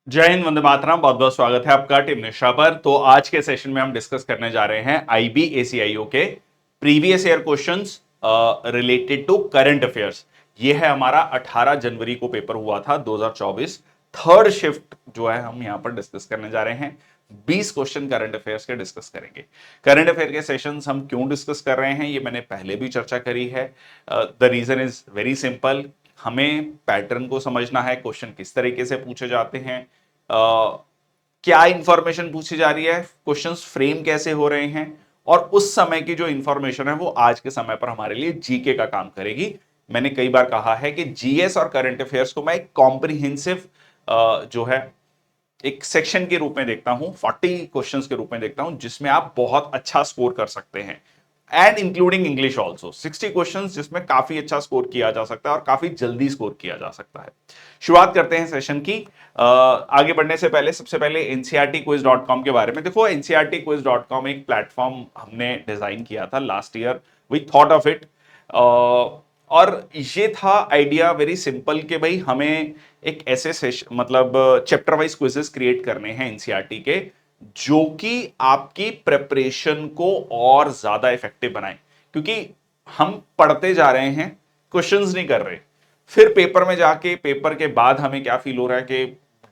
जय हिंद, वंदे मातरम। बहुत बहुत स्वागत है आपका टीम निष्ठा पर। तो आज के सेशन में हम डिस्कस करने जा रहे हैं IBACIO के previous year questions related to current affairs. ये है हमारा 18 जनवरी को पेपर हुआ था 2024। थर्ड शिफ्ट जो है हम यहां पर डिस्कस करने जा रहे हैं। 20 क्वेश्चन करंट अफेयर्स के डिस्कस करेंगे। करंट अफेयर के सेशंस हम क्यों डिस्कस कर रहे हैं ये मैंने पहले भी चर्चा करी है। The reason is very simple. हमें पैटर्न को समझना है, क्वेश्चन किस तरीके से पूछे जाते हैं, क्या इंफॉर्मेशन पूछी जा रही है, क्वेश्चंस फ्रेम कैसे हो रहे हैं, और उस समय की जो इंफॉर्मेशन है वो आज के समय पर हमारे लिए जीके का काम करेगी। मैंने कई बार कहा है कि जीएस और करंट अफेयर्स को मैं एक कॉम्प्रिहेंसिव जो है एक सेक्शन के रूप में देखता हूं, 40 क्वेश्चंस के रूप में देखता हूं, जिसमें आप बहुत अच्छा स्कोर कर सकते हैं। And including English also 60 questions जिसमें काफी अच्छा स्कोर किया जा सकता है और काफी जल्दी स्कोर किया जा सकता है। शुरुआत करते हैं सेशन की। आगे बढ़ने से पहले सबसे पहले ncrtquiz.com के बारे में देखो। ncrtquiz.com एक प्लेटफॉर्म हमने डिजाइन किया था last year. We thought of it. और ये था आइडिया वेरी सिंपल कि भाई हमें एक ऐसे सेशन मतलब चैप्टर वाइज क्विजेस क्रिएट करने हैं एनसीईआरटी के, जो कि आपकी प्रिपरेशन को और ज्यादा इफेक्टिव बनाए। क्योंकि हम पढ़ते जा रहे हैं, क्वेश्चंस नहीं कर रहे, फिर पेपर में जाके पेपर के बाद हमें क्या फील हो रहा है कि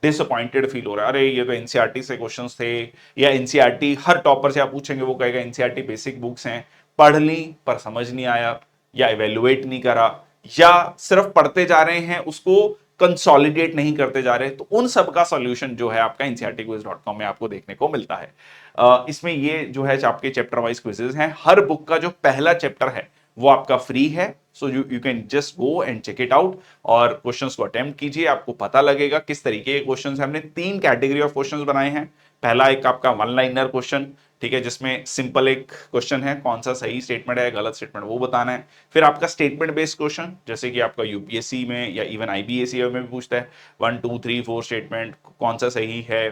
डिसअपॉइंटेड फील हो रहा है। अरे ये तो एनसीईआरटी से क्वेश्चंस थे, या एनसीईआरटी हर टॉपर से आप पूछेंगे वो कहेगा एनसीईआरटी बेसिक बुक्स हैं, पढ़ ली पर समझ नहीं आया, या इवेलुएट नहीं करा, या सिर्फ पढ़ते जा रहे हैं उसको कंसोलिडेट नहीं करते जा रहे। तो उन सब का सॉल्यूशन जो है आपका ncrtquiz.com में आपको देखने को मिलता है। इसमें ये जो है आपके चैप्टर वाइज क्विजेज हैं। हर बुक का जो पहला चैप्टर है वो आपका फ्री है, so you can just go and check it out और क्वेश्चंस को अटेम्प्ट कीजिए। आपको पता लगेगा किस तरीके के क्वेश्चंस हैं। हमने 3 कैटेगरी ऑफ क्वेश्चंस बनाए हैं। पहला एक आपका वन लाइनर क्वेश्चन, ठीक है, जिसमें सिंपल एक क्वेश्चन है, कौन सा सही स्टेटमेंट है गलत स्टेटमेंट वो बताना है। फिर आपका स्टेटमेंट बेस्ड क्वेश्चन, जैसे कि आपका यूपीएससी में या इवन आईबीएससी में भी पूछता है 1 2 3 4 स्टेटमेंट कौन सा सही है,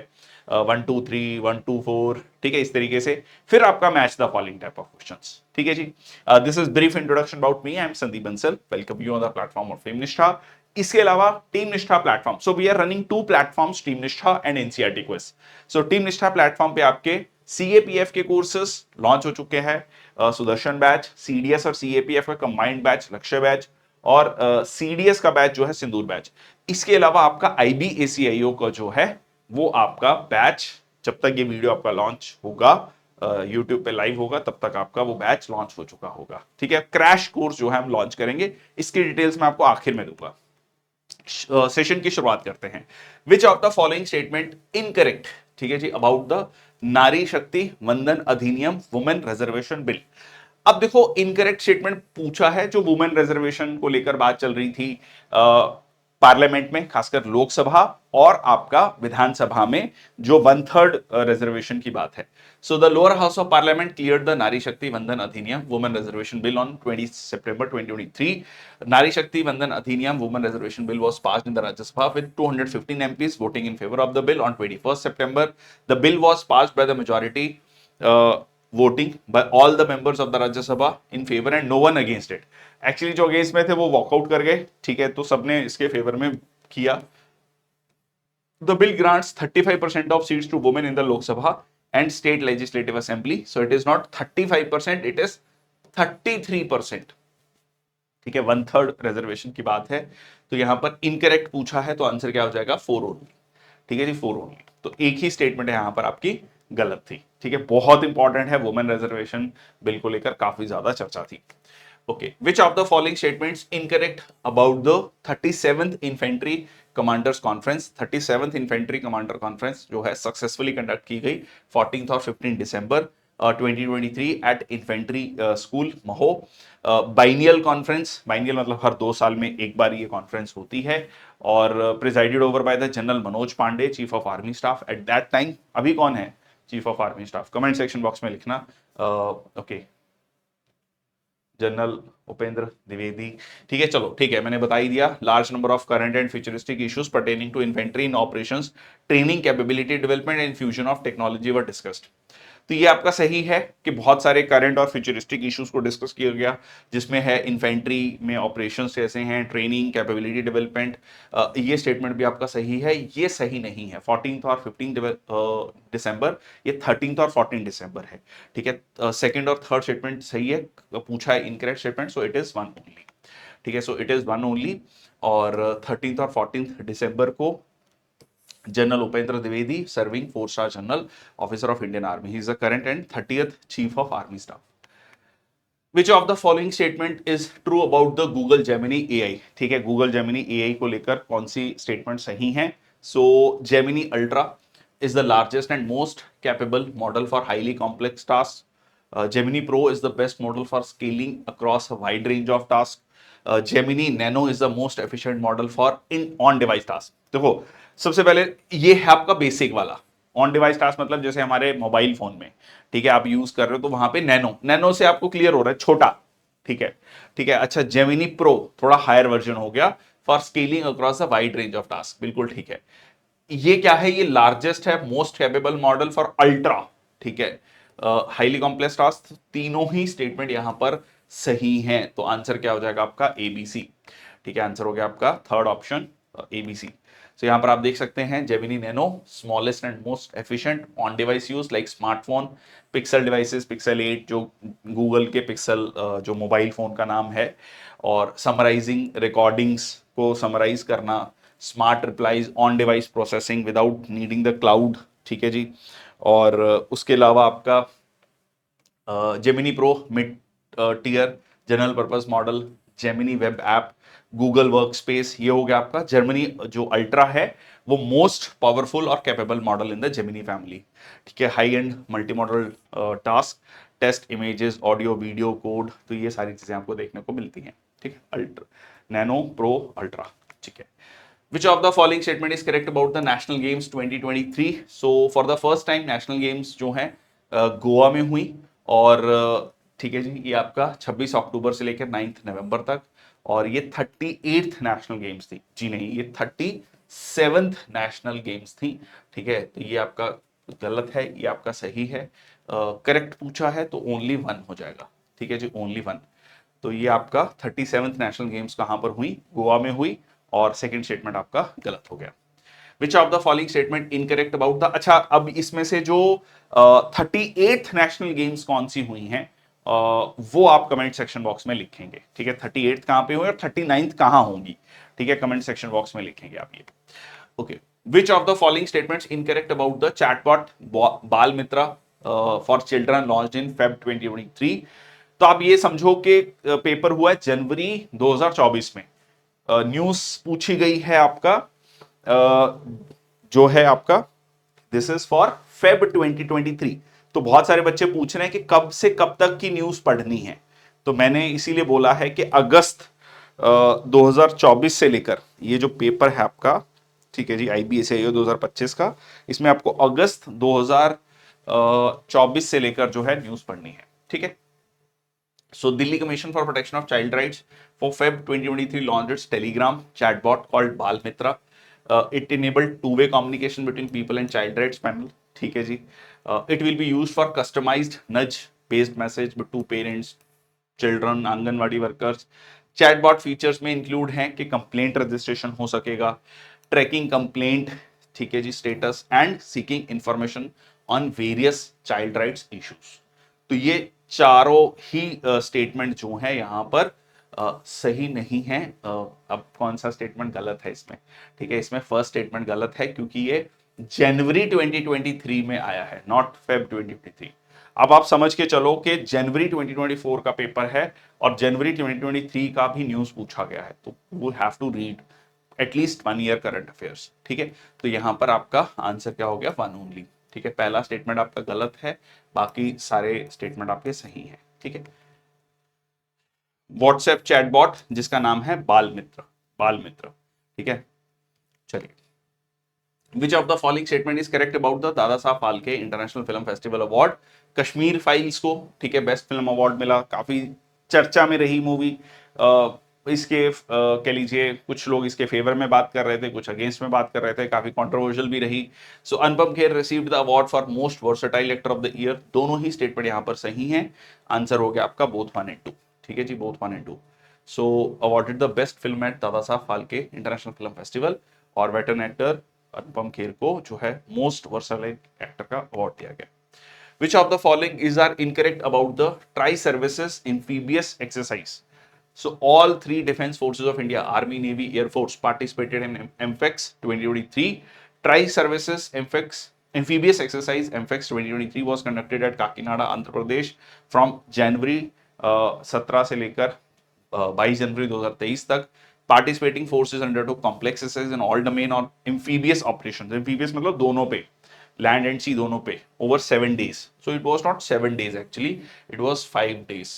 1 2 3 1 2 4, ठीक है, इस तरीके से। फिर आपका match the following type of questions, ठीक है जी। This is brief introduction about me. I am Sandeep Bansal, welcome you on the platform of team Nishtha. इसके अलावा team Nishtha platform, so we are running 2 platforms, team Nishtha and NCERT quiz. So team Nishtha platform पे आपके CAPF के courses launch हो चुके हैं। Sudarshan batch, CDS और CAPF का कंबाइंड बैच लक्ष्य बैच, और सीडीएस का बैच जो है सिंदूर बैच। इसके अलावा आपका आईबीएसीआईओ का जो है वो आपका बैच, जब तक ये वीडियो आपका लॉन्च होगा यूट्यूब पे लाइव होगा तब तक आपका वो बैच लॉन्च हो चुका होगा, ठीक है। क्रैश कोर्स जो है हम लॉन्च करेंगे, इसकी डिटेल्स मैं आपको आखिर में दूंगा। सेशन की शुरुआत करते हैं। विच of the following statement incorrect, ठीक है जी, अबाउट द नारी शक्ति वंदन अधिनियम वुमेन रिजर्वेशन बिल। अब देखो इनकरेक्ट स्टेटमेंट पूछा है, जो वुमेन रिजर्वेशन को लेकर बात चल रही थी पार्लियामेंट में, खासकर लोकसभा और आपका विधानसभा में, जो 1/3 रिजर्वेशन की बात है। So the lower house of parliament cleared the नारी शक्ति वंदन अधिनियम women reservation bill on 20 September 2023. Nari Shakti Vandan Adhiniyam Women Reservation Bill was passed in the Rajya Sabha with 215 MPs voting in favor of the bill on 21st September. The bill was passed by the majority voting by all the members of the Rajya Sabha in favor and no one against it. Actually जो against में थे वो walkout कर गए, ठीक है, तो सबने इसके फेवर में किया। The bill grants 35% of seats to women in the Lok Sabha and state legislative assembly. So it is not 35%, it is 33%, ठीक है। 1/3 रिजर्वेशन की बात है। तो यहां पर इनकरेक्ट पूछा है तो आंसर क्या हो जाएगा 4 ओनली, ठीक है जी, 4 ओनली। तो एक ही स्टेटमेंट है यहां पर आपकी गलत थी, ठीक है। बहुत इंपॉर्टेंट है, वुमेन रिजर्वेशन बिल को लेकर काफी ज्यादा चर्चा थी। Okay, which of the following statements incorrect about the 37th infantry commanders conference. 37th infantry commander conference जो है सक्सेसफुली कंडक्ट की गई 14 और 15 दिसंबर 2023 एट इन्फेंट्री स्कूल महो। बाइनियल कॉन्फ्रेंस, बाइनियल मतलब हर 2 साल में एक बार ये कॉन्फ्रेंस होती है, और presided over by the general Manoj Pande, chief of army staff at that time. अभी कौन है chief of army staff, comment section box में लिखना। ओके, जनरल उपेंद्र द्विवेदी, ठीक है, चलो ठीक है, मैंने बता ही दिया। Large number of current and futuristic issues pertaining to infantry in operations, training, capability development and fusion of technology were discussed. तो ये आपका सही है कि बहुत सारे करंट और फ्यूचरिस्टिक इश्यूज को डिस्कस किया गया, जिसमें है इन्फेंट्री में ऑपरेशंस जैसे हैं, ट्रेनिंग, कैपेबिलिटी डेवलपमेंट। ये स्टेटमेंट भी आपका सही है। ये सही नहीं है 14 और 15 दिसंबर, ये 13 और 14 दिसंबर है। ठीक है, सेकंड और थर्ड स्टेटमेंट सही है, पूछा है incorrect statement, so it is one only. ठीक है, so it is one only. और 13 और 14 दिसंबर को general Upendra Dwivedi, serving 4 star general officer of Indian army, he is the current and 30th chief of army staff. Which of the following statement is true about the Google Gemini AI? ठीक है, Google Gemini AI को लेकर कौन सी statement सही है? So Gemini Ultra is the largest and most capable model for highly complex tasks. Gemini Pro is the best model for scaling across a wide range of tasks. Gemini Nano is the most efficient model for on-device tasks. देखो, सबसे पहले ये है आपका basic वाला on device task, मतलब जैसे हमारे मोबाइल फोन में, ठीक है, आप यूज कर रहे हो तो वहां पे नैनो, नैनो से आपको क्लियर हो रहा है छोटा। ठीक है, ठीक है। अच्छा, जेमिनी प्रो थोड़ा हायर वर्जन हो गया for scaling across a wide range of task, बिल्कुल ठीक है। ये क्या है? ये लार्जेस्ट है, most capable model for ultra, ठीक है, हाईली कॉम्प्लेक्स टास्क। तीनों ही स्टेटमेंट यहां पर सही हैं, तो आंसर क्या हो जाएगा आपका? एबीसी। ठीक है, आंसर हो गया आपका थर्ड ऑप्शन एबीसी। तो यहां पर आप देख सकते हैं Gemini nano smallest and most efficient on device use like smartphone, pixel devices, pixel 8 जो गूगल के पिक्सल जो मोबाइल फोन का नाम है, और समराइजिंग रिकॉर्डिंग्स को समराइज करना, smart replies, on device processing without needing the cloud. ठीक है जी। और उसके अलावा आपका Gemini pro mid tier general purpose model, Gemini web app, Google workspace, ये हो गया आपका। जेमिनी जो अल्ट्रा है वो मोस्ट पावरफुल और capable model in the Gemini family. ठीक है, high end multimodal task, text images, audio, video, code, तो ये सारी चीजें आपको देखने को मिलती हैं। ठीक है, अल्ट्रा, नैनो, प्रो, अल्ट्रा। ठीक है। Which of the following statement is correct about the National Games 2023? So for the first time National Games जो है गोवा में हुई, और ठीक है जी, ये आपका 26 अक्टूबर से लेकर 9 नवंबर तक, और ये 38th नेशनल गेम्स थी। जी नहीं, ये 37th नेशनल गेम्स थी। ठीक है, तो ये आपका गलत है, ये आपका सही है। करेक्ट पूछा है तो ओनली वन हो जाएगा। ठीक है जी, ओनली वन। तो ये आपका 37th नेशनल गेम्स कहां पर हुई? गोवा में हुई, और सेकंड स्टेटमेंट आपका गलत हो गया। विच of the following statement incorrect about the, अच्छा अब इसमें से जो 38th नेशनल गेम्स कौन सी हुई हैं वो आप कमेंट सेक्शन बॉक्स में लिखेंगे। ठीक है, 38th कहां पे हुई और 39th कहां होंगी? ठीक है, कमेंट सेक्शन बॉक्स में लिखेंगे आप ये। Okay, which of the following statements incorrect about the chatbot Bal Mitra for children launched in Feb 2023? तो आप ये समझो कि पेपर हुआ है जनवरी 2024 में, न्यूज पूछी गई है आपका जो है आपका दिस इज फॉर फेब 2023। तो बहुत सारे बच्चे पूछ रहे हैं कि कब से कब तक की न्यूज पढ़नी है, तो मैंने इसीलिए बोला है कि अगस्त 2024 से लेकर ये जो पेपर है आपका, ठीक है जी, IBSAIO 2025 का, इसमें आपको अगस्त 2024 से लेकर जो है न्यूज पढ़नी है। ठीक है, so Delhi Commission for Protection of Child Rights for Feb 2023 launched its Telegram chatbot called Bal Mitra. It enabled two-way communication between people and child rights panel. ठीक है जी। It will be used for customized nudge-based message to parents, children, anganwadi workers. Chatbot features में include हैं कि complaint registration हो सकेगा, trekking complaint, ठीक है जी, status, and seeking information on various child rights issues. तो ये चारों ही स्टेटमेंट जो है यहां पर सही नहीं है। अब कौन सा स्टेटमेंट गलत है इसमें? ठीक है, इसमें फर्स्ट स्टेटमेंट गलत है क्योंकि ये जनवरी 2023 में आया है, नॉट फेब 2023। अब आप समझ के चलो कि जनवरी 2024 का पेपर है और जनवरी 2023 का भी न्यूज पूछा गया है, तो you have to read at least 1 year current affairs. ठीक है, तो यहां पर आपका आंसर क्या हो गया? One only. ठीक है, पहला स्टेटमेंट आपका गलत है, बाकी सारे स्टेटमेंट आपके सही हैं। ठीक है, व्हाट्सएप चैटबॉट जिसका नाम है बाल मित्र, बाल मित्र। ठीक है, चलिए, विच of the following statement is correct about the दादा Saheb Phalke international film festival award? Kashmir files को, ठीक है, बेस्ट फिल्म अवार्ड मिला, काफी चर्चा में रही मूवी। इसके कह लीजिए कुछ लोग इसके फेवर में बात कर रहे थे, कुछ अगेंस्ट में बात कर रहे थे, काफी कंट्रोवर्शियल भी रही। So Anupam Kher received the award for most versatile actor of the year. दोनों ही स्टेटमेंट यहां पर सही हैं। आंसर हो गया आपका बोथ 1 and 2। ठीक है जी, both 1 and 2। So awarded the best film at Dada Saheb Phalke international film festival, और वेटरन एक्टर अनुपम खेर को जो है मोस्ट वर्सेटाइल एक्टर का अवार्ड दिया गया। Which of the following is are incorrect about the tri-services amphibious exercise? So all three defense forces of India, Army, Navy, Air Force participated in MFEX 2023. Tri-services amphibious exercise MFEX 2023 was conducted at Kakinada, Andhra Pradesh from January 17 से लेकर 22 जनवरी 2023 तक। Participating forces undertook complex exercise in all domain और amphibious operations. Amphibious मतलब दोनों पे, land and सी दोनों पे, over 7 days। So it was not 7 days actually, it was 5 days।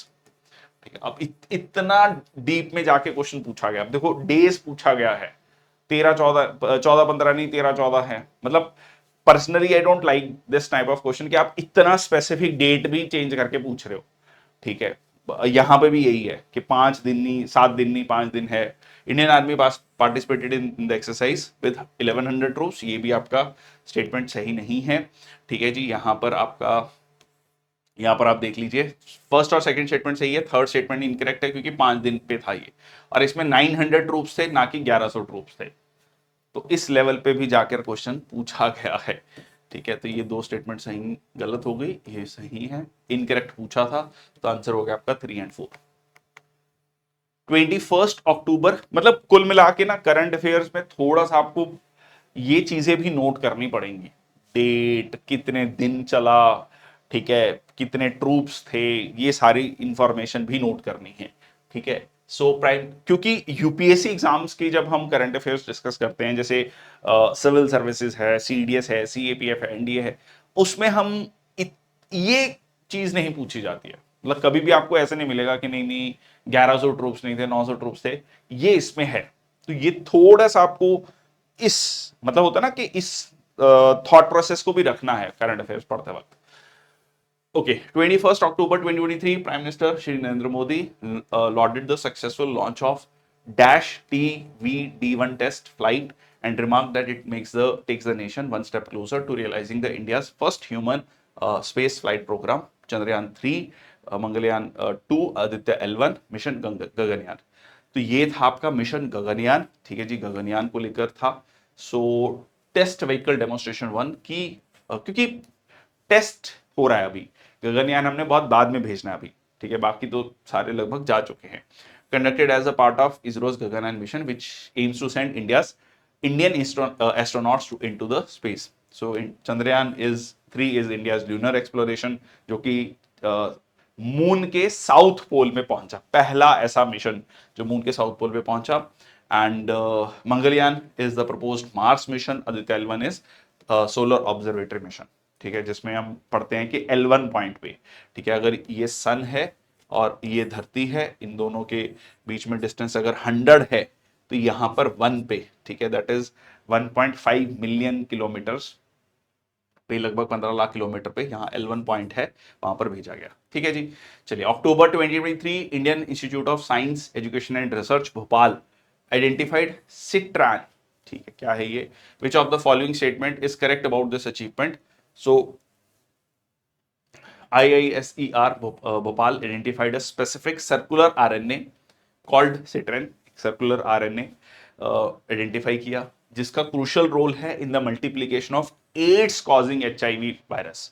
ठीक है, अब इतना डीप में जाके क्वेश्चन पूछा गया। अब देखो डेज पूछा गया है, 13-14 नहीं 13-14 है। मतलब personally I don't like this type of question कि आप इतना स्पेसिफिक डेट भी चेंज करके पूछ रहे हो। ठीक है, यहां पे भी यही है कि 5 दिन नहीं 7 दिन नहीं 5 दिन है। Indian army participated in the exercise with 1100 troops, ये भी आपका स्टेटमेंट सही नहीं है। ठीक है जी, यहां पर आप देख लीजिए, फर्स्ट और सेकंड स्टेटमेंट सही है, थर्ड स्टेटमेंट इनकरेक्ट है क्योंकि 5 दिन पे था ये, और इसमें 900 ट्रूप्स थे ना कि 1100 ट्रूप्स थे। तो इस लेवल पे भी जाकर क्वेश्चन पूछा गया है। ठीक है, तो ये दो स्टेटमेंट सही गलत हो गई, ये सही है, इनकरेक्ट पूछा था, तो आंसर हो गया आपका 3 and 4। 21 अक्टूबर, मतलब कुल मिला के ना करंट अफेयर्स में थोड़ा सा आपको ये चीजें भी नोट करनी पड़ेंगी। डेट, कितने दिन चला, ठीक है, कितने ट्रूप्स थे, ये सारी इंफॉर्मेशन भी नोट करनी है। ठीक है, सो प्राइम, क्योंकि यूपीएससी एग्जाम्स की जब हम करंट अफेयर्स डिस्कस करते हैं, जैसे सिविल सर्विसेज है, सीडीएस है, सीएपीएफ है, एनडीए है, उसमें हम ये चीज नहीं पूछी जाती है। मतलब कभी भी आपको ऐसे नहीं मिलेगा कि नहीं नहीं 1100 ट्रूप्स नहीं थे, 900 ट्रूप्स थे, ये इसमें है। तो ये थोड़ा सा आपको इस मतलब होता है ना कि इस थॉट प्रोसेस को भी रखना है करंट अफेयर्स पढ़ते वक्त। Okay, 21 October 2023, prime minister Shri Narendra Modi lauded the successful launch of dash TVD1 test flight and remarked that it takes the nation one step closer to realizing the India's first human space flight program, Chandrayaan 3, Mangalyaan 2, Aditya L1 mission Gaganyaan. तो ये था आपका mission Gaganyaan. ठीक है जी, गगनयान को लेकर था। सो test vehicle demonstration 1 की क्योंकि टेस्ट हो रहा है अभी, गगनयान हमने बहुत बाद में भेजना है अभी। ठीक है, बाकी तो सारे लगभग जा चुके हैं। Conducted as a part of ISRO's Gaganyaan mission which aims to send Indian astronauts into the space. So Chandrayaan 3 is India's lunar exploration, जो कि मून के साउथ पोल में पहुंचा, पहला ऐसा मिशन जो मून के साउथ पोल पे पहुंचा। And Mangalyaan is the proposed Mars mission, Aditya L1 is solar observatory mission. ठीक है, जिसमें हम पढ़ते हैं कि L1 पॉइंट पे, ठीक है, अगर ये सन है और ये धरती है, इन दोनों के बीच में डिस्टेंस अगर 100 है, तो यहां पर 1 पे, ठीक है, दैट इज 1.5 मिलियन किलोमीटर्स पे, लगभग 15 लाख किलोमीटर पे यहाँ L1 पॉइंट है, वहां पर भेजा गया। ठीक है जी, चलिए, October 2023, Indian institute of science education and research Bhopal identified citran. ठीक है, क्या है ये? Which of the following statement is correct about this achievement? So IISER Bhopal identified a specific circular RNA called citren. Circular RNA identify किया जिसका crucial role है in the multiplication of AIDS causing HIV virus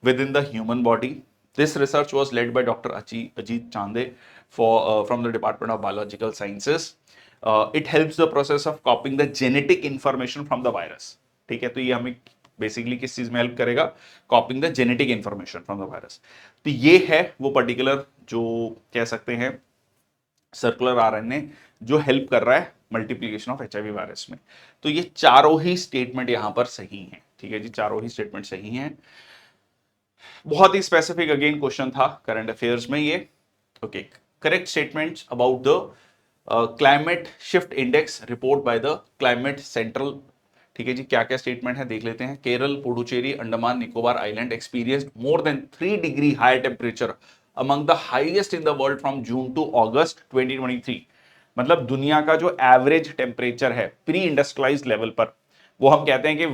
within the human body. This research was led by Dr. Ajit Chande from the Department of Biological Sciences. It helps the process of copying the genetic information from the virus. ठीक है, तो ये हमें basically किस चीज में help करेगा? Copying the genetic information from the virus. तो ये है वो पर्टिकुलर जो कह सकते हैं सर्कुलर RNA जो हेल्प कर रहा है मल्टीप्लीकेशन ऑफ HIV वायरस में। तो ये चारों ही स्टेटमेंट यहां पर सही हैं। ठीक है जी, चारों ही स्टेटमेंट सही हैं। बहुत ही स्पेसिफिक अगेन क्वेश्चन था करंट अफेयर्स में ये। Okay, correct statements about the climate shift index report by the climate central. ठीक है जी, क्या क्या स्टेटमेंट है देख लेते हैं। Kerala, Puducherry, Andaman Nicobar island experienced more than 3 degree higher temperature among the highest in the world from June to August 2023. मतलब दुनिया का जो एवरेज टेम्परेचर है प्री इंडस्ट्रियलाइज्ड लेवल पर, वो हम कहते हैं कि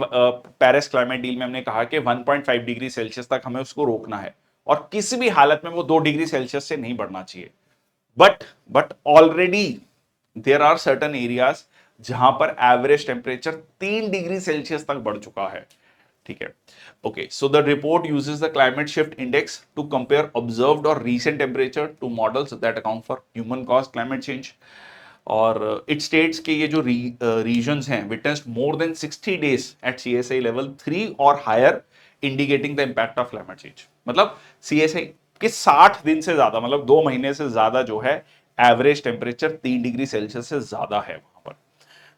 पेरिस क्लाइमेट डील में हमने कहा कि 1.5 डिग्री सेल्सियस तक हमें उसको रोकना है और किसी भी हालत में वो 2 डिग्री सेल्सियस से नहीं बढ़ना चाहिए। But already there are certain areas जहां पर एवरेज टेम्परेचर 3 डिग्री सेल्सियस तक बढ़ चुका है। ठीक है, okay, so the report uses the climate shift index to compare observed और recent temperature to models that account for human caused climate change. और इट स्टेट्स के ये जो रीजन्स हैं witnessed more than 60 days at CSI level 3 और higher, indicating the impact of climate change. मतलब CSI के 60 दिन से ज्यादा, मतलब 2 महीने से ज्यादा जो है एवरेज टेम्परेचर 3 डिग्री सेल्सियस से ज्यादा है वहां पर,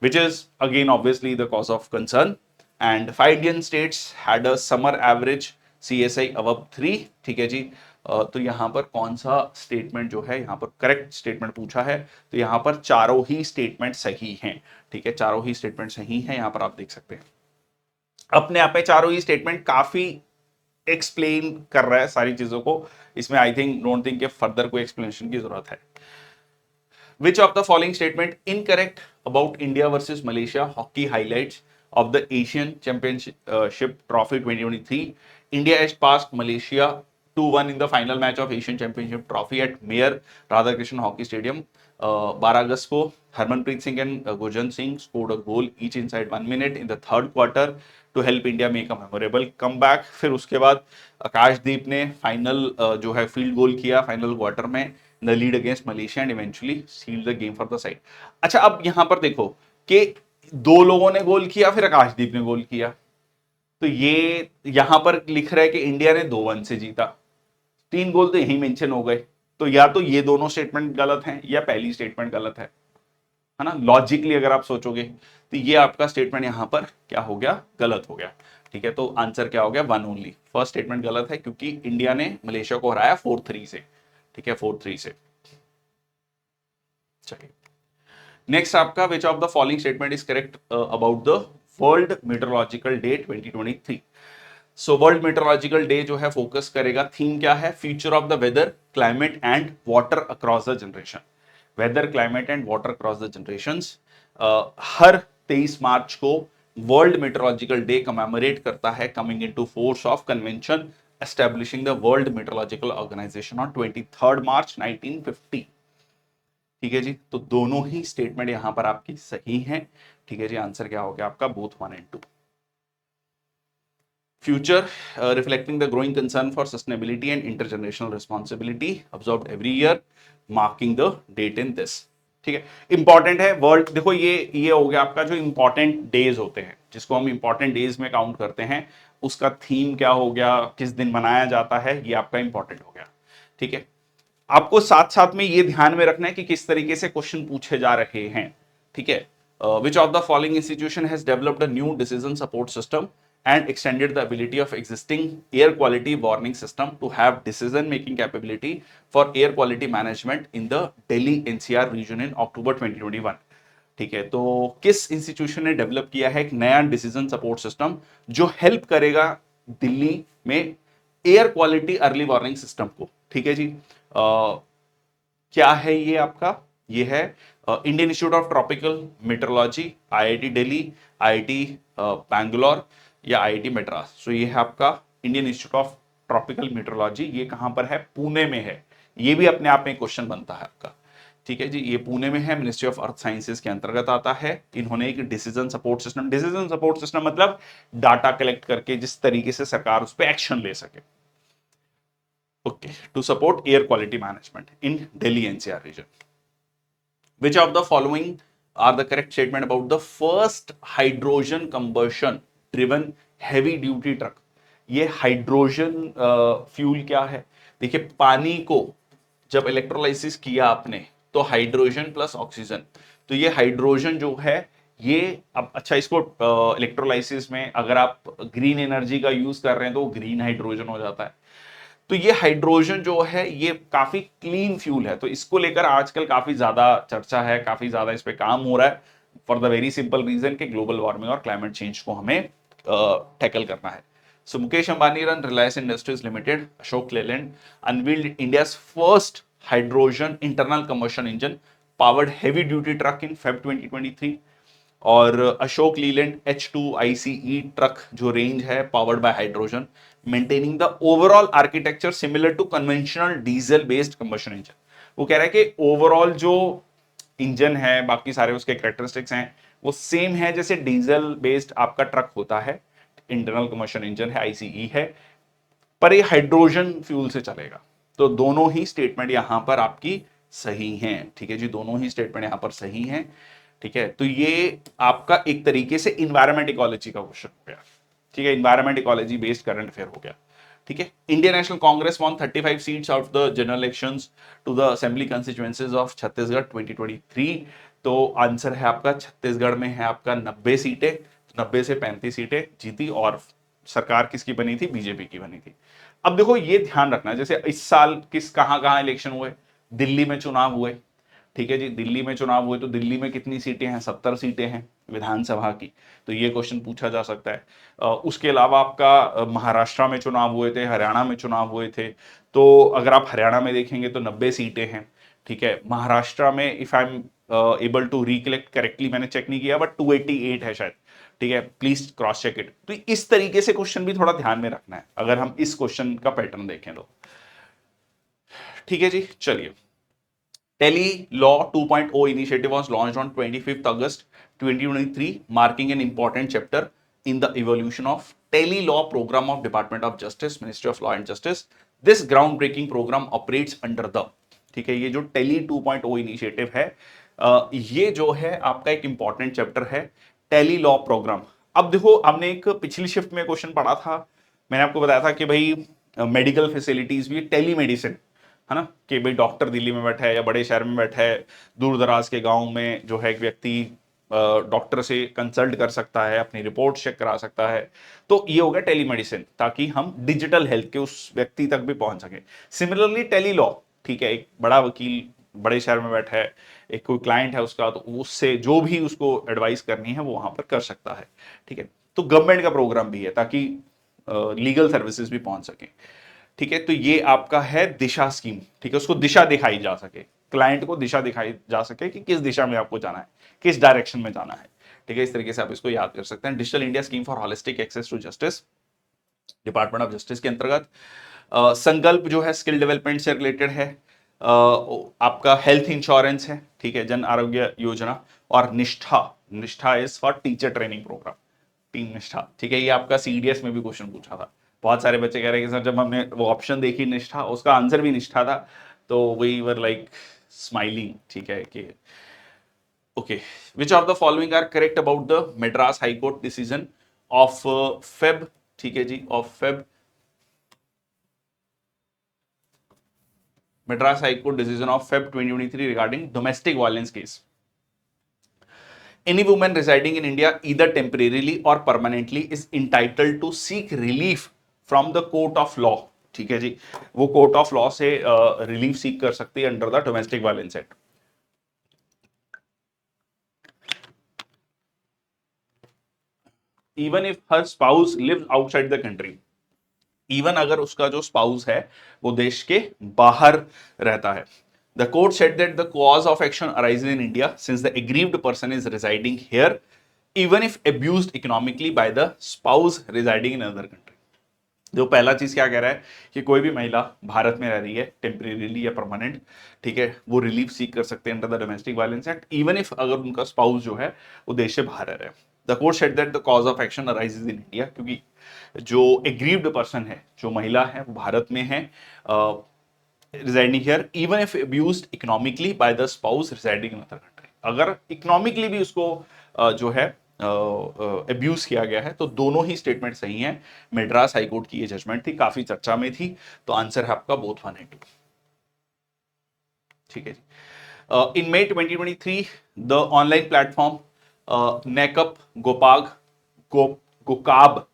which is again obviously the cause of concern. And 5 Indian states had a summer average CSI above 3। ठीक है जी, तो यहां पर कौन सा स्टेटमेंट जो है, यहां पर करेक्ट स्टेटमेंट पूछा है, तो यहां पर चारों ही स्टेटमेंट सही हैं। ठीक है, चारों ही स्टेटमेंट सही हैं, यहां पर आप देख सकते हैं। अपने आप में चारों ही स्टेटमेंट काफी एक्सप्लेन कर रहा है सारी चीजों को, इसमें आई थिंक डोंट थिंक कि फर्दर कोई एक्सप्लेनेशन की जरूरत है। Which of the following statement incorrect about India versus Malaysia hockey highlights of the Asian Championship Trophy 2023? India has passed Malaysia 2-1 in the final match of Asian Championship Trophy at Mayor Radhakrishnan Hockey Stadium. 12 अगस्त को Harmanpreet Singh and Gurjant Singh scored a goal each inside 1 minute in the third quarter to help India make a memorable comeback। फिर उसके बाद आकाशदीप ने final जो है field goal किया final quarter में, the lead against Malaysia and eventually sealed the game for the side. अच्छा, अब यहां पर देखो कि 2 लोगों ने गोल किया फिर आकाशदीप ने गोल किया, तो ये यहां पर लिख रहा है कि इंडिया ने 2-1 से जीता, 3 गोल तो यही मेंशन हो गए। तो या तो ये दोनों स्टेटमेंट गलत हैं या पहली स्टेटमेंट गलत है ना, लॉजिकली अगर आप सोचोगे तो ये आपका स्टेटमेंट यहां पर क्या हो गया, गलत हो गया। ठीक है, तो आंसर क्या हो गया, 1 ओनली। फर्स्ट स्टेटमेंट गलत है क्योंकि इंडिया ने मलेशिया को हराया 4-3 से। ठीक है, 4-3 से। चलिए नेक्स्ट आपका, which of the following statement is correct about the world meteorological day 2023? So world meteorological day जो है फोकस करेगा, थीम क्या है, future of the weather climate and water across the generation. Weather climate and water across the generation. हर 23 मार्च को world meteorological day commemorate करता है coming into force of convention establishing the world meteorological organization on 23 March 1950। ठीक है जी, तो दोनों ही स्टेटमेंट यहां पर आपकी सही हैं। ठीक है जी, आंसर क्या हो गया आपका, both 1 and 2। Future reflecting the growing concern for sustainability and intergenerational responsibility observed every year, marking the date in this। ठीक है, इंपॉर्टेंट है वर्ल्ड, देखो ये हो गया आपका जो इंपॉर्टेंट डेज होते हैं जिसको हम इंपॉर्टेंट डेज में काउंट करते हैं, उसका थीम क्या हो गया, किस दिन मनाया जाता है, ये आपका इंपॉर्टेंट हो गया। ठीक है, आपको साथ साथ में ये ध्यान में रखना है कि किस तरीके से क्वेश्चन पूछे जा रहे हैं। ठीक है, विच of the following institution has developed a new decision support system and extended the ability of existing air quality warning system to have decision making capability for air quality management in the Delhi NCR region in October 2021। ठीक है, तो किस institution ने develop किया है एक नया decision support system जो हेल्प करेगा दिल्ली में air quality early warning system को। ठीक है जी, क्या है ये आपका, ये है Indian institute of tropical metrology, IIT Delhi, IIT Bangalore या IIT मद्रास। सो ये है आपका Indian institute of tropical metrology, ये कहां पर है, पुणे में है। ये भी अपने आप में क्वेश्चन बनता है आपका। ठीक है जी, ये पुणे में है, मिनिस्ट्री ऑफ अर्थ साइंसेज के अंतर्गत आता है। इन्होंने एक डिसीजन सपोर्ट सिस्टम मतलब डाटा कलेक्ट करके जिस तरीके से सरकार उस पर एक्शन ले सके, okay, to support air quality management in Delhi NCR region. Which of the following are the correct statement about the first hydrogen combustion driven heavy duty truck? ये हाइड्रोजन फ्यूल क्या है, देखिए पानी को जब इलेक्ट्रोलाइसिस किया आपने तो हाइड्रोजन प्लस ऑक्सीजन, तो ये हाइड्रोजन जो है ये, अब अच्छा इसको इलेक्ट्रोलाइसिस में अगर आप ग्रीन एनर्जी का यूज कर रहे हैं तो ग्रीन हाइड्रोजन हो जाता है। तो ये हाइड्रोजन जो है ये काफी क्लीन फ्यूल है, तो इसको लेकर आजकल काफी ज्यादा चर्चा है, काफी ज्यादा इस पे काम हो रहा है for the very simple reason कि ग्लोबल वार्मिंग और क्लाइमेट चेंज को हमें टैकल करना है। So Mukesh Ambani run Reliance industries limited, Ashok Leyland unveiled India's first hydrogen internal combustion engine powered heavy duty truck in Feb 2023, और Ashok Leyland H2 ICE truck जो रेंज है powered by hydrogen, maintaining the overall architecture similar to conventional diesel based combustion engine. वो कह रहा है कि overall जो engine है, बाकी सारे उसके कैरेक्टरिस्टिक्स हैं, वो सेम है जैसे डीजल बेस्ड आपका ट्रक होता है, इंटरनल कंबशन इंजन है, ICE है, पर ये हाइड्रोजन फ्यूल से चलेगा। तो दोनों ही स्टेटमेंट यहां पर आपकी सही हैं, ठीक है जी, दोनों ही स्टेटमेंट यहां पर सही हैं, ठीक है। तो ये आपका एक तरीके से इन्वायरमेंट इकोलॉजी का क्वेश्चन हो गया, ठीक है, environment ecology based current affair हो गया, ठीक है। Indian National Congress won 35 seats out the general elections to the assembly constituencies of Chhattisgarh 2023। तो आंसर है आपका, छत्तीसगढ़ में है आपका 90 सीटें, 90 से 35 सीटें जीती, और सरकार किसकी बनी थी? बीजेपी की बनी थी। अब देखो ये ध्यान रखना, जैसे इस साल कहां कहां इलेक्शन हुए? दिल्ली में चुनाव हुए, ठीक है जी, दिल्ली में चुनाव हुए, तो दिल्ली में कितनी सीटें हैं? 70 सीटें हैं विधानसभा की, तो ये क्वेश्चन पूछा जा सकता है। उसके अलावा आपका महाराष्ट्र में चुनाव हुए थे, हरियाणा में चुनाव हुए थे, तो अगर आप हरियाणा में देखेंगे तो 90 सीटें हैं, ठीक है। महाराष्ट्र में if I am able to recollect correctly, मैंने चेक नहीं किया, बट 288 है शायद, ठीक है, प्लीज क्रॉस चेक इट। तो इस तरीके से क्वेश्चन भी थोड़ा ध्यान में रखना है अगर हम इस क्वेश्चन का पैटर्न देखें तो, ठीक है जी। चलिए, tele law 2.0 initiative was launched on 25th August 2023, marking an important chapter in the evolution of Tele Law program of Department of Justice, Ministry of Law and Justice. This groundbreaking program operates under the, ठीक है, ये जो tele 2.0 initiative है, ये जो है आपका एक इंपॉर्टेंट चैप्टर है, टेली लॉ प्रोग्राम। अब देखो, हमने एक पिछली शिफ्ट में क्वेश्चन पढ़ा था, मैंने आपको बताया था कि भाई मेडिकल फैसिलिटीज भी, टेली मेडिसिन है ना, कि भाई डॉक्टर दिल्ली में बैठा है या बड़े शहर में बैठा है, दूर दराज के गांव में जो है एक व्यक्ति डॉक्टर से कंसल्ट कर सकता है, अपनी रिपोर्ट चेक करा सकता है। तो ये हो गया टेलीमेडिसिन, ताकि हम डिजिटल हेल्थ के उस व्यक्ति तक भी पहुंच सके। सिमिलरली टेली लॉ, ठीक है, एक बड़ा वकील बड़े शहर में बैठा है, एक कोई क्लाइंट है उसका, तो उससे जो भी उसको एडवाइस करनी है वो वहां पर कर सकता है, ठीक है। तो गवर्नमेंट का प्रोग्राम भी है ताकि लीगल सर्विसेज भी पहुंच सके, ठीक है। तो ये आपका है दिशा स्कीम, ठीक है, उसको दिशा दिखाई जा सके, क्लाइंट को दिशा दिखाई जा सके कि किस दिशा में आपको जाना है, किस डायरेक्शन में जाना है, ठीक है। इस तरीके से आप इसको याद कर सकते हैं। Digital India scheme for holistic access to justice, department of justice के अंतर्गत। संकल्प जो है स्किल डेवलपमेंट से रिलेटेड है, आपका हेल्थ इंश्योरेंस है, ठीक है, जन आरोग्य योजना, और Nishtha, Nishtha is for teacher training program, team Nishtha, ठीक है। ये आपका CDS में भी क्वेश्चन पूछा था, बहुत सारे बच्चे कह रहे हैं कि सर जब हमने वो ऑप्शन देखी निष्ठा, उसका आंसर भी निष्ठा था, तो वी वर लाइक स्माइलिंग, ठीक है कि okay. Which of the following are correct about the Madras high court decision of Feb, ठीक है जी, of Feb, Madras High Court decision of Feb 2023 regarding domestic violence case. Any woman residing in India either temporarily or permanently is entitled to seek relief from the court of law, ठीक है जी, वो court of law से relief seek कर सकती है under the domestic violence act. Even if her spouse lives outside the country, even अगर उसका जो स्पाउस है वो देश के बाहर रहता है। The court said that the cause of action arises in India since the aggrieved person is residing here, even if abused economically by the spouse residing in another country. जो पहला चीज क्या कह रहा है कि कोई भी महिला भारत में रह रही है टेम्परेरीली या परमानेंट, ठीक है, वो रिलीफ सीख कर सकते हैं under the domestic violence act, even if अगर उनका स्पाउस जो है वो देश से बाहर रह रहा है। The court said that the cause of action arises in India, क्योंकि जो एग्रीव्ड पर्सन है, जो महिला है, वो भारत में है, residing here even if abused economically by the spouse residing in other country। अगर इकोनॉमिकली भी उसको जो है अब्यूज किया गया है, तो दोनों ही स्टेटमेंट सही हैं। मद्रास हाईकोर्ट की ये जजमेंट थी, काफी चर्चा में थी, तो आंसर है आपका बोथ 1 and 2, ठीक है जी। In May 2023 the online platform नेकअप गोकाब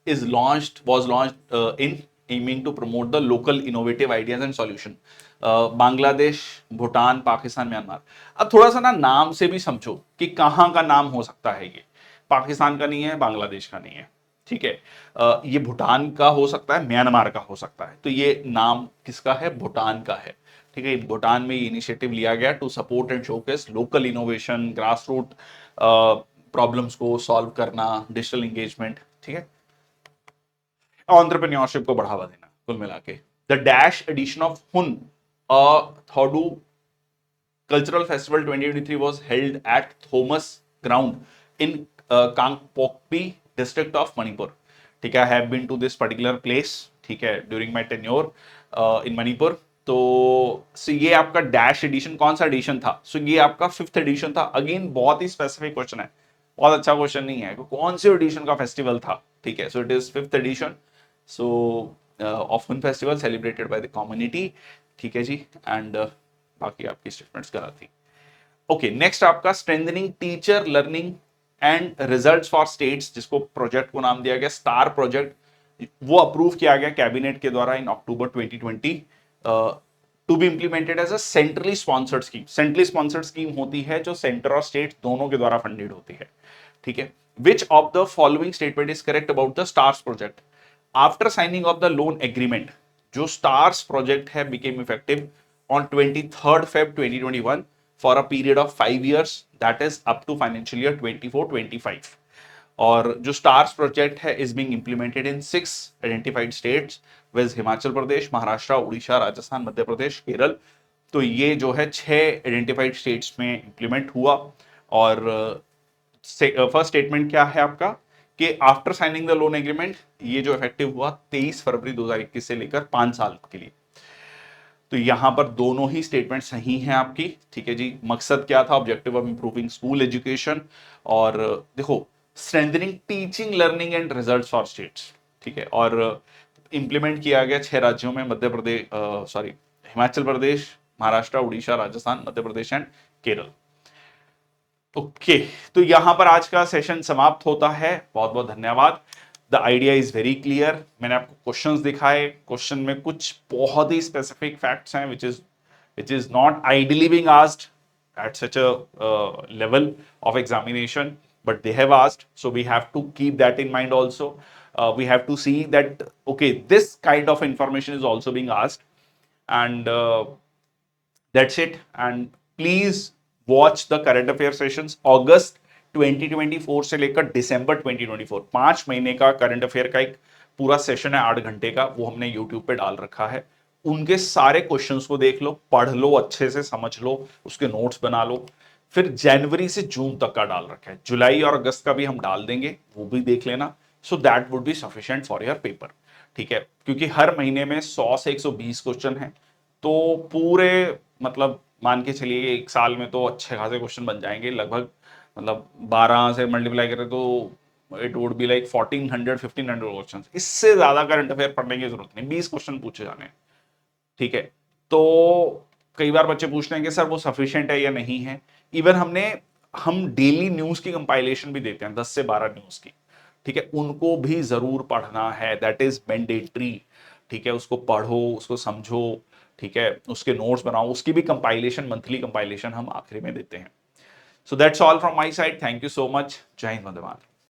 is launched, was launched in aiming to promote the local innovative ideas and solution। Bangladesh, Bhutan, Pakistan, Myanmar. अब थोड़ा सा ना नाम से भी समझो कि कहाँ का नाम हो सकता है, ये पाकिस्तान का नहीं है, बांग्लादेश का नहीं है, ठीक है, ये भूटान का हो सकता है, म्यांमार का हो सकता है, तो ये नाम किसका है? भूटान का है, ठीक है, भूटान में ये इनिशिएटिव लिया गया to support and showcase local innovation, grass root problems को सॉल्व करना, डिजिटल एंगेजमेंट, ठीक है, एंटरप्रेन्योरशिप को बढ़ावा देना कुल मिला के। द डैश एडिशन ऑफ हुन थोडू cultural festival 2023 was held at Thomas Ground in Kangpokpi district of Manipur। ठीक है, I have been to this particular place, ठीक है, during my tenure in Manipur. तो ये आपका डैश एडिशन कौन सा एडिशन था? सो ये आपका 5th एडिशन था। अगेन बहुत ही स्पेसिफिक क्वेश्चन है, बहुत अच्छा क्वेश्चन नहीं है, कौन से एडिशन का फेस्टिवल था, ठीक है। So it is 5th edition, so of हुन festival celebrated by the community, ठीक है जी। एंड बाकी आपकी स्टेटमेंट्स करा थी। ओके, नेक्स्ट आपका strengthening teacher learning and results for states, जिसको प्रोजेक्ट को नाम दिया गया स्टार प्रोजेक्ट, वो अप्रूव किया गया कैबिनेट के द्वारा in October 2020 to be implemented as a centrally sponsored scheme. Centrally sponsored scheme होती है जो सेंटर और स्टेट दोनों के द्वारा फंडेड होती है, ठीक है। विच of the following statement is correct about the stars project? After signing off the loan agreement, जो स्टार्स प्रोजेक्ट है became effective on 23rd Feb 2021 for a period of 5 years, that is up to financial year 24-25। और जो STARS project है is being implemented in 6 identified states with Himachal Pradesh, Maharashtra, Orissa, Rajasthan, Madhya Pradesh, Kerala. तो ये जो है 6 identified states में इंप्लीमेंट हुआ। और फर्स्ट स्टेटमेंट क्या है आपका कि after signing the loan agreement, ये जो इफेक्टिव हुआ 23 फरवरी 2021 से लेकर 5 साल के लिए। तो यहां पर दोनों ही स्टेटमेंट सही हैं आपकी, ठीक है जी। मकसद क्या था? Objective of improving school education, और देखो strengthening teaching learning and results for states, ठीक है। और इंप्लीमेंट किया गया 6 राज्यों में, Madhya Pradesh, sorry, Himachal Pradesh, Maharashtra, Orissa, Rajasthan, Madhya Pradesh and Kerala. Okay, तो यहां पर आज का सेशन समाप्त होता है। बहुत बहुत धन्यवाद। The idea is very clear. मैंने आपको क्वेश्चंस दिखाए, क्वेश्चन में कुछ बहुत ही स्पेसिफिक फैक्ट्स हैं which is not ideally being asked at such a level of examination, but they have asked, so we have to keep that in mind also. We have to see that okay, this kind of information is also being asked, and that's it. And please watch the current affairs sessions August 2024 से लेकर दिसंबर 2024, 5 महीने का current affair का एक पूरा session है 8 घंटे का, वो हमने यूट्यूब पे डाल रखा है। उनके सारे क्वेश्चंस को देख लो, पढ़ लो, अच्छे से समझ लो, उसके नोट्स बना लो। फिर जनवरी से जून तक का डाल रखा है, जुलाई और अगस्त का भी हम डाल देंगे, वो भी देख लेना। So that would be sufficient for your paper, ठीक है। क्योंकि हर महीने में 100 से 120 क्वेश्चन है, तो पूरे मतलब मान के चलिए एक साल में तो अच्छे खासे क्वेश्चन बन जाएंगे, लगभग मतलब 12 से मल्टीप्लाई करें तो it would be like 1400-1500 question. इससे ज्यादा करंट अफेयर पढ़ने की जरूरत नहीं, 20 क्वेश्चन पूछे जाने हैं, ठीक है। तो कई बार बच्चे पूछते हैं कि सर वो सफिशिएंट है या नहीं है। इवन हम डेली न्यूज की कंपाइलेशन भी देते हैं, 10 से 12 न्यूज की, ठीक है। उनको भी जरूर पढ़ना है, दैट इज मैंडेटरी, ठीक है। उसको पढ़ो, उसको समझो, ठीक है, उसके नोट्स बनाओ, उसकी भी कंपाइलेशन, मंथली कंपाइलेशन हम आखिरी में देते हैं। So that's all from my side. Thank you so much. Jai Hind, Vande Mataram.